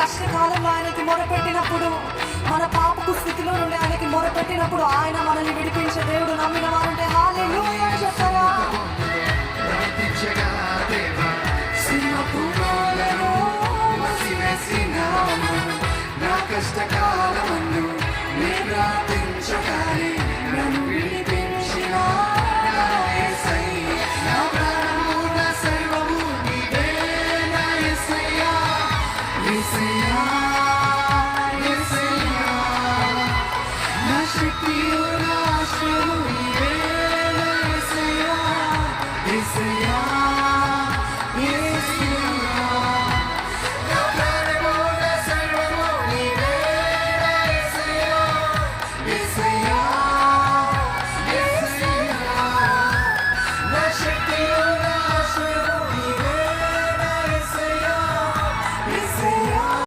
కష్టకాలంలో ఆయనకి మొరపెట్టినప్పుడు, మన పాపపు స్థితిలో నుండి ఆయనకి మొరపెట్టినప్పుడు ఆయన మనల్ని విడిపించే దేవుడు. నమ్మిన వారుంటే హల్లెలూయా అని చెప్పరా? సింహపురాలను మూసివేసినావు, నా కష్టకాలమందు నీ రాత్రి